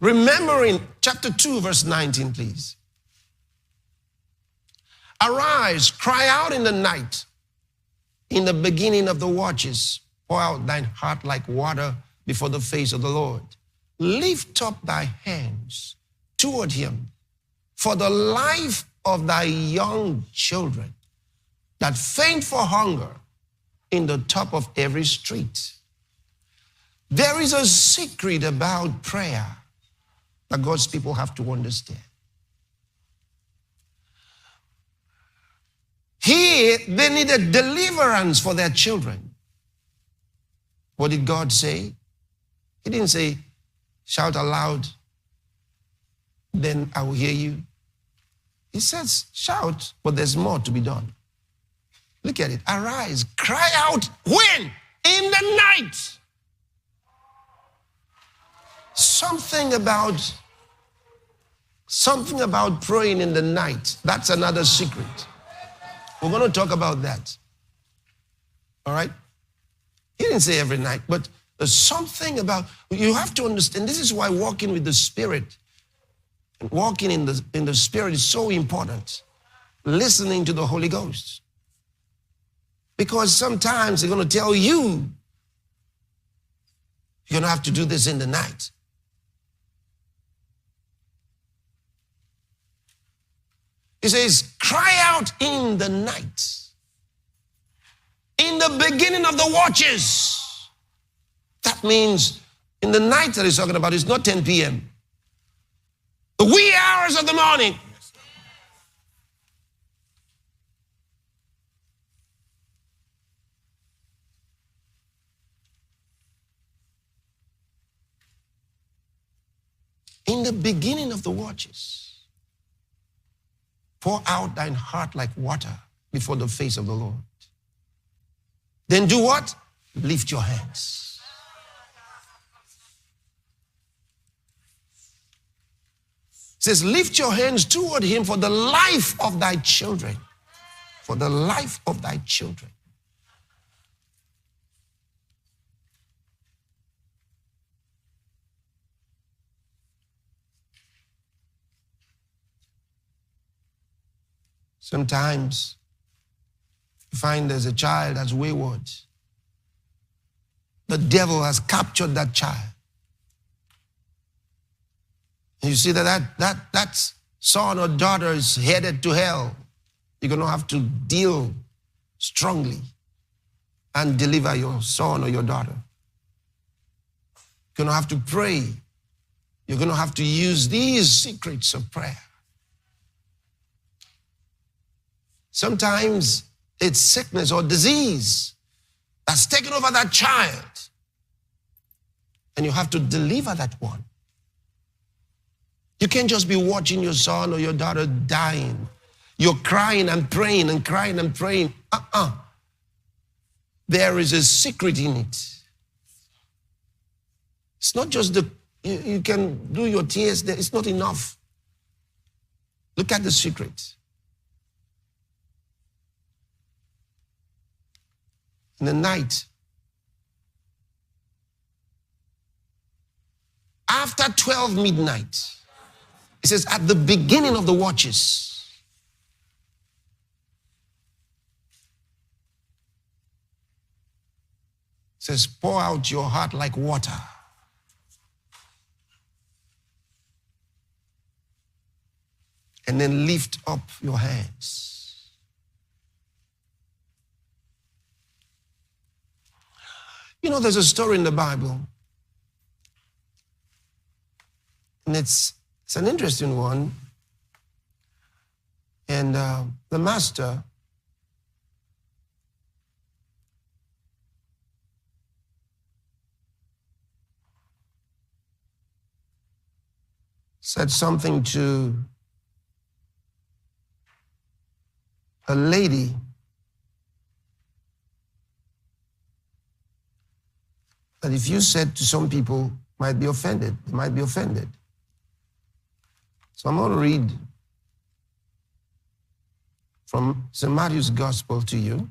Remembering chapter 2, verse 19, please. Arise, cry out in the night, in the beginning of the watches. Pour out thine heart like water before the face of the Lord. Lift up thy hands toward him for the life of thy young children that faint for hunger in the top of every street. There is a secret about prayer that God's people have to understand. Here, they needed deliverance for their children. What did God say? He didn't say, shout aloud, then I will hear you. He says, shout, but there's more to be done. Look at it. Arise, cry out. When? In the night. Something about praying in the night. That's another secret. We're going to talk about that. All right? He didn't say every night, but there's something about, you have to understand, this is why walking with the Spirit, walking in the Spirit is so important. Listening to the Holy Ghost. Because sometimes they're going to tell you, you're going to have to do this in the night. He says, cry out in the night. In the beginning of the watches. That means in the night that he's talking about, it's not 10 p.m. The wee hours of the morning. In the beginning of the watches. Pour out thine heart like water before the face of the Lord. Then do what? Lift your hands. It says, lift your hands toward him for the life of thy children. For the life of thy children. Sometimes you find there's a child that's wayward. The devil has captured that child. And you see that son or daughter is headed to hell. You're going to have to deal strongly and deliver your son or your daughter. You're going to have to pray. You're going to have to use these secrets of prayer. Sometimes it's sickness or disease that's taken over that child. And you have to deliver that one. You can't just be watching your son or your daughter dying. You're crying and praying and crying and praying. There is a secret in it. It's not just you can do your tears there. It's not enough. Look at the secret. In the night, after 12 midnight, it says at the beginning of the watches, it says pour out your heart like water. And then lift up your hands. You know, there's a story in the Bible, and it's an interesting one. And the master said something to a lady that if you said to some people, might be offended. They might be offended. So I'm going to read from St. Matthew's Gospel to you.